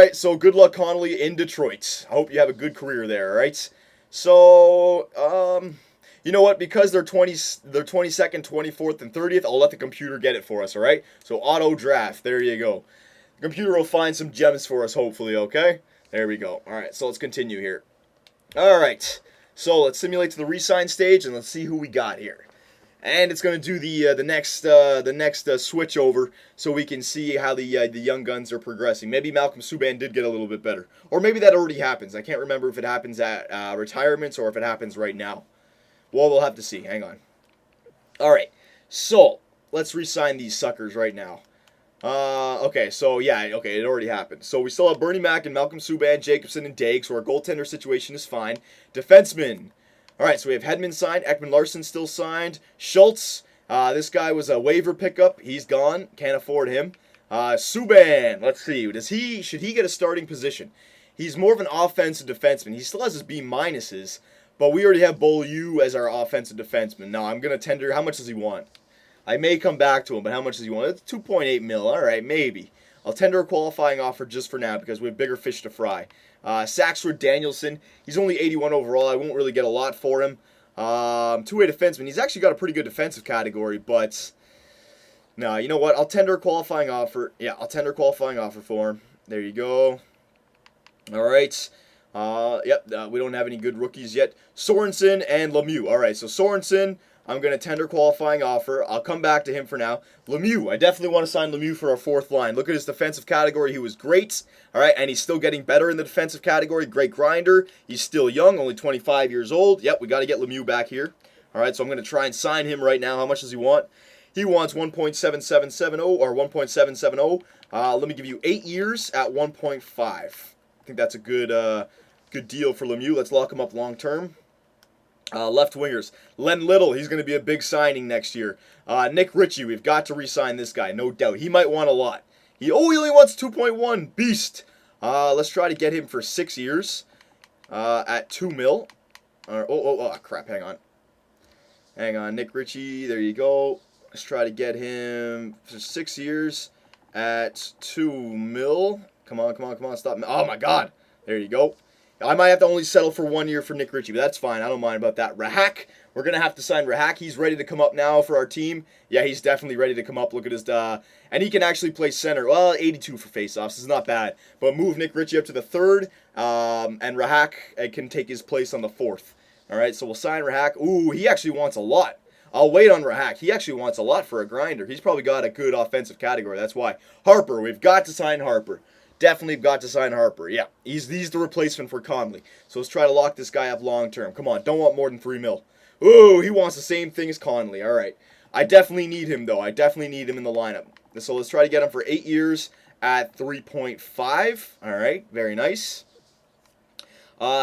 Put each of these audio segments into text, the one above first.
right, so good luck, Connolly, in Detroit. I hope you have a good career there, all right? So, you know what? Because they're 22nd, 24th, and 30th, I'll let the computer get it for us, all right? So, auto draft. There you go. The computer will find some gems for us, hopefully, okay? There we go. All right, so let's continue here. All right, so let's simulate to the re-sign stage, and let's see who we got here. And it's going to do the next switch over, so we can see how the young guns are progressing. Maybe Malcolm Subban did get a little bit better, or maybe that already happens. I can't remember if it happens at retirements or if it happens right now. Well, we'll have to see. Hang on. All right, so let's re-sign these suckers right now. Okay, so yeah, okay, it already happened. So we still have Bernie Mac and Malcolm Subban, Jacobson, and Dake, so our goaltender situation is fine. Defensemen. All right, so we have Hedman signed, Ekman Larson still signed, Schultz. This guy was a waiver pickup. He's gone. Can't afford him. Subban. Let's see. Should he get a starting position? He's more of an offensive defenseman. He still has his B minuses, but we already have Beaulieu as our offensive defenseman. Now I'm gonna tender. How much does he want? I may come back to him, but how much does he want? It's 2.8 mil. All right, maybe. I'll tender a qualifying offer just for now because we have bigger fish to fry. Saxford Danielson, he's only 81 overall. I won't really get a lot for him. Two-way defenseman. He's actually got a pretty good defensive category, but no, you know what? I'll tender a qualifying offer. Yeah, I'll tender a qualifying offer for him. There you go. All right. We don't have any good rookies yet. Sorensen and Lemieux. All right, so Sorensen, I'm going to tender qualifying offer. I'll come back to him for now. Lemieux, I definitely want to sign Lemieux for our fourth line. Look at his defensive category. He was great. All right, and he's still getting better in the defensive category. Great grinder. He's still young, only 25 years old. Yep, we got to get Lemieux back here. All right, so I'm going to try and sign him right now. How much does he want? He wants 1.7770 or 1.770. Let me give you 8 years at 1.5. I think that's a good deal for Lemieux. Let's lock him up long term. Left wingers. Len Little, he's going to be a big signing next year. Nick Ritchie, we've got to re-sign this guy, no doubt. He might want a lot. He only wants 2.1. Beast. Let's try to get him for 6 years at 2 mil. Crap, hang on. Hang on, Nick Ritchie, there you go. Let's try to get him for 6 years at 2 mil. Come on, stop. Oh, my God. There you go. I might have to only settle for 1 year for Nick Ritchie, but that's fine. I don't mind about that. Rahak, we're going to have to sign Rahak. He's ready to come up now for our team. Yeah, he's definitely ready to come up. Look at his, and he can actually play center. Well, 82 for faceoffs is not bad. But move Nick Ritchie up to the third, and Rahak can take his place on the fourth. All right, so we'll sign Rahak. Ooh, he actually wants a lot. I'll wait on Rahak. He actually wants a lot for a grinder. He's probably got a good offensive category. That's why. Harper, we've got to sign Harper. Definitely got to sign Harper. Yeah, he's the replacement for Conley. So let's try to lock this guy up long term. Come on, don't want more than 3 mil. Ooh, he wants the same thing as Conley. All right. I definitely need him, though. I definitely need him in the lineup. So let's try to get him for 8 years at 3.5. All right, very nice.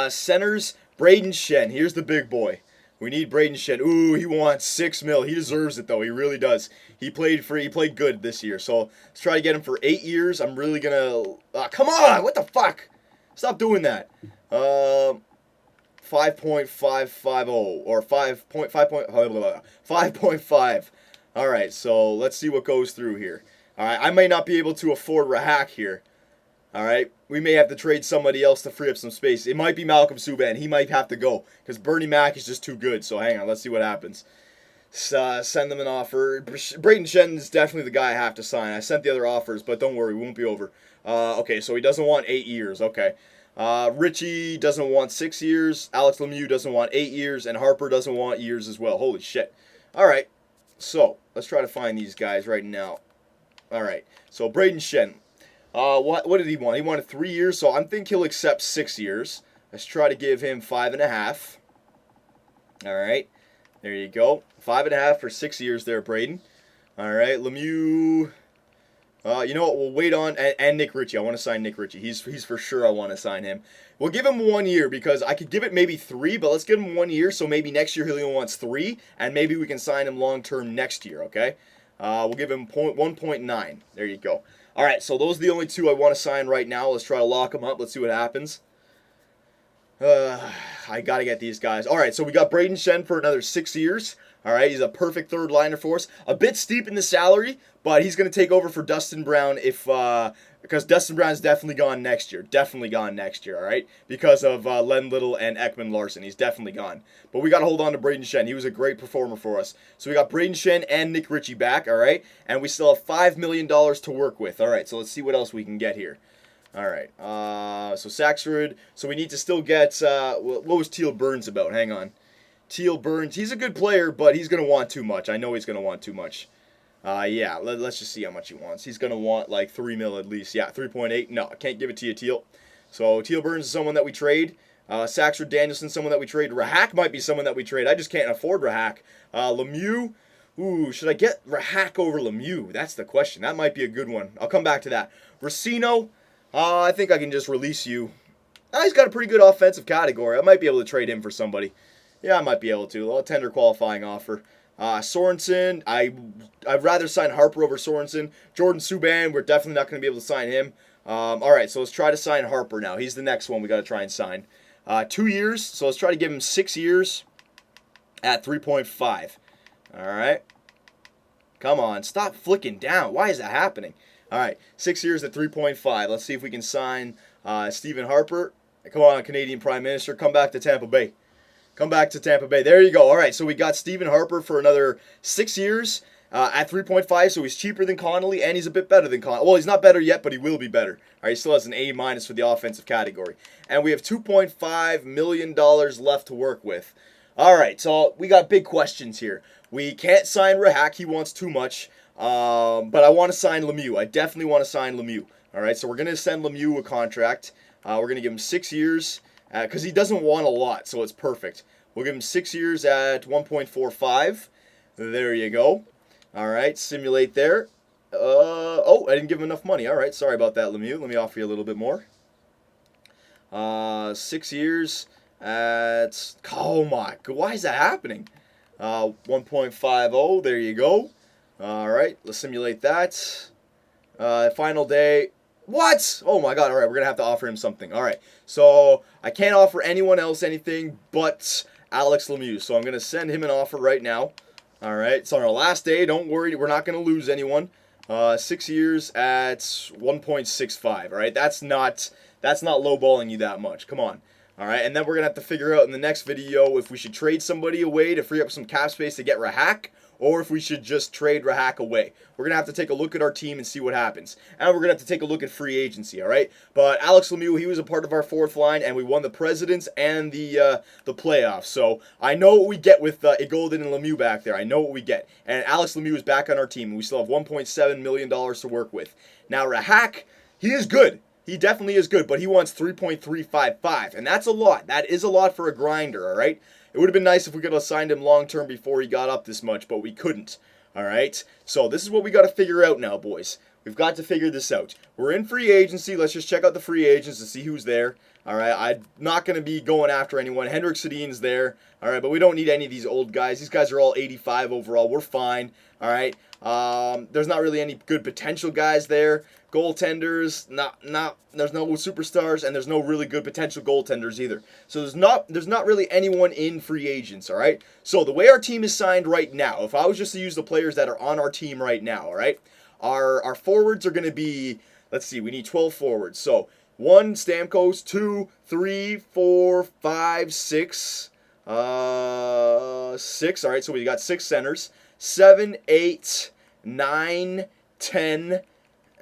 Centers, Braden Shen. Here's the big boy. We need Braden Shen. Ooh, he wants 6 mil. He deserves it, though. He really does. He played good this year. So let's try to get him for 8 years. I'm really going to... come on! What the fuck? Stop doing that. 5.550 or 5.5. All right, so let's see what goes through here. All right, I may not be able to afford Rahak here. All right, we may have to trade somebody else to free up some space. It might be Malcolm Subban. He might have to go because Bernie Mac is just too good. So hang on, let's see what happens. Send them an offer. Braden Shen is definitely the guy I have to sign. I sent the other offers, but don't worry, we won't be over. Okay, so he doesn't want 8 years. Okay. Richie doesn't want 6 years. Alex Lemieux doesn't want 8 years. And Harper doesn't want years as well. Holy shit. All right, so let's try to find these guys right now. All right, so Braden Shen. What did he want? He wanted 3 years, so I think he'll accept 6 years. Let's try to give him 5.5. All right, there you go. 5.5 for 6 years there, Braden. All right, Lemieux. You know what? We'll wait on and Nick Ritchie. I want to sign Nick Ritchie. He's for sure. I want to sign him. We'll give him 1 year because I could give it maybe 3, but let's give him 1 year. So maybe next year he only wants 3, and maybe we can sign him long term next year. Okay. We'll give him 1.9. There you go. All right. So those are the only two I want to sign right now. Let's try to lock them up. Let's see what happens. I got to get these guys. All right, so we got Braden Shen for another 6 years. All right, he's a perfect third liner for us. A bit steep in the salary, but he's going to take over for Dustin Brown if because Dustin Brown's definitely gone next year. Definitely gone next year, all right? Because of Len Little and Ekman Larson. He's definitely gone. But we got to hold on to Braden Shen. He was a great performer for us. So we got Braden Shen and Nick Ritchie back, all right? And we still have $5 million to work with. All right, so let's see what else we can get here. All right, so Saxford. So we need to still get, what was Teal Burns about? Hang on. Teal Burns, he's a good player, but he's going to want too much. I know he's going to want too much. Yeah, let's just see how much he wants. He's going to want like 3 mil at least. Yeah, 3.8. No, I can't give it to you, Teal. So Teal Burns is someone that we trade. Saxford Danielson, someone that we trade. Rahak might be someone that we trade. I just can't afford Rahak. Lemieux. Ooh, should I get Rahak over Lemieux? That's the question. That might be a good one. I'll come back to that. Racino. I think I can just release you. He's got a pretty good offensive category. I might be able to trade him for somebody. Yeah, I might be able to. A tender qualifying offer. Sorensen, I'd rather sign Harper over Sorensen. Jordan Subban, we're definitely not going to be able to sign him. All right, so let's try to sign Harper now. He's the next one we got to try and sign. 2 years, so let's try to give him 6 years at 3.5. All right. Come on, stop flicking down. Why is that happening? All right, 6 years at 3.5. Let's see if we can sign Stephen Harper. Come on, Canadian Prime Minister, come back to Tampa Bay. Come back to Tampa Bay. There you go. All right, so we got Stephen Harper for another 6 years at 3.5, so he's cheaper than Connolly, and he's a bit better than Connolly. Well, he's not better yet, but he will be better. All right, he still has an A- for the offensive category. And we have $2.5 million left to work with. All right, so we got big questions here. We can't sign Rahak. He wants too much. But I want to sign Lemieux. I definitely want to sign Lemieux. All right, so we're going to send Lemieux a contract. We're going to give him 6 years because he doesn't want a lot, so it's perfect. We'll give him 6 years at 1.45. There you go. All right, simulate there. Oh, I didn't give him enough money. All right, sorry about that, Lemieux. Let me offer you a little bit more. 6 years at, oh my, why is that happening? 1.50, there you go. All right, let's simulate that. Final day. What? Oh my god, all right, we're going to have to offer him something. All right, so I can't offer anyone else anything but Alex Lemieux. So I'm going to send him an offer right now. All right, it's on our last day. Don't worry, we're not going to lose anyone. 6 years at 1.65. All right, that's not lowballing you that much. Come on. All right, and then we're going to have to figure out in the next video if we should trade somebody away to free up some cap space to get Rahak, or if we should just trade Rahak away. We're going to have to take a look at our team and see what happens. And we're going to have to take a look at free agency, all right? But Alex Lemieux, he was a part of our fourth line, and we won the Presidents and the playoffs. So I know what we get with Igolden and Lemieux back there. I know what we get. And Alex Lemieux is back on our team, and we still have $1.7 million to work with. Now, Rahak, he is good. He definitely is good, but he wants 3.355, and that's a lot. That is a lot for a grinder, all right? It would have been nice if we could have signed him long-term before he got up this much, but we couldn't, all right? So this is what we got to figure out now, boys. We've got to figure this out. We're in free agency. Let's just check out the free agents and see who's there, all right? I'm not going to be going after anyone. Henrik Sedin's there, all right? But we don't need any of these old guys. These guys are all 85 overall. We're fine, all right? There's not really any good potential guys there. Goaltenders, there's no superstars, and there's no really good potential goaltenders either. So there's not really anyone in free agents, all right? So the way our team is signed right now, if I was just to use the players that are on our team right now, all right? Our forwards are going to be, let's see, we need 12 forwards. So 1 Stamkos, 2, 3, 4, 5, 6, 6, all right? So we got 6 centers, 7, 8, 9, 10.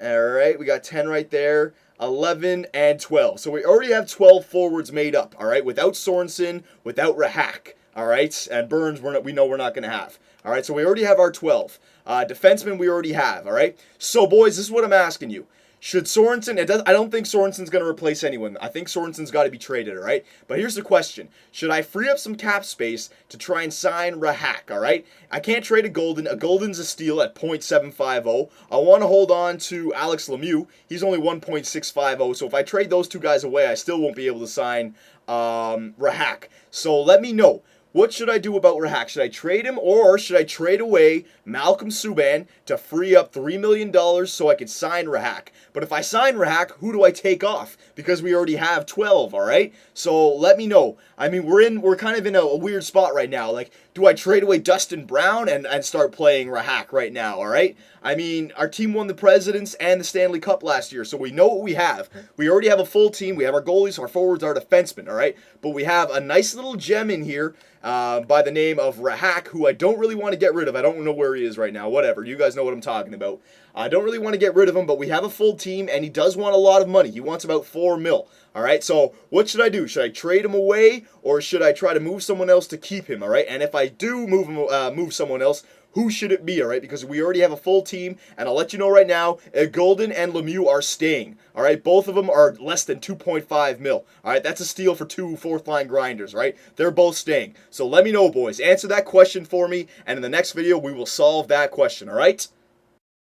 All right, we got 10 right there, 11, and 12. So we already have 12 forwards made up, all right, without Sorensen, without Rahak, all right, and Burns we know we're not going to have. All right, so we already have our 12. Defensemen we already have, all right? So, boys, this is what I'm asking you. Should Sorensen, I don't think Sorensen's going to replace anyone. I think Sorensen's got to be traded, all right? But here's the question. Should I free up some cap space to try and sign Rahak, all right? I can't trade a Golden. A Golden's a steal at .750. I want to hold on to Alex Lemieux. He's only 1.650, so if I trade those two guys away, I still won't be able to sign Rahak. So let me know. What should I do about Rahak? Should I trade him or should I trade away Malcolm Subban to free up $3 million so I could sign Rahak? But if I sign Rahak, who do I take off? Because we already have 12, all right? So let me know. I mean, we're kind of in a weird spot right now. Like, do I trade away Dustin Brown and start playing Rahak right now, all right? I mean, our team won the Presidents and the Stanley Cup last year, so we know what we have. We already have a full team. We have our goalies, our forwards, our defensemen, all right? But we have a nice little gem in here by the name of Rahak, who I don't really want to get rid of. I don't know where he is right now. Whatever. You guys know what I'm talking about. I don't really want to get rid of him, but we have a full team, and he does want a lot of money. He wants about $4 million. All right, so what should I do? Should I trade him away, or should I try to move someone else to keep him? All right, and if I do move someone else, who should it be, all right? Because we already have a full team, and I'll let you know right now, Golden and Lemieux are staying, all right? Both of them are less than $2.5 million, all right? That's a steal for two fourth-line grinders, right? They're both staying. So let me know, boys. Answer that question for me, and in the next video, we will solve that question, all right?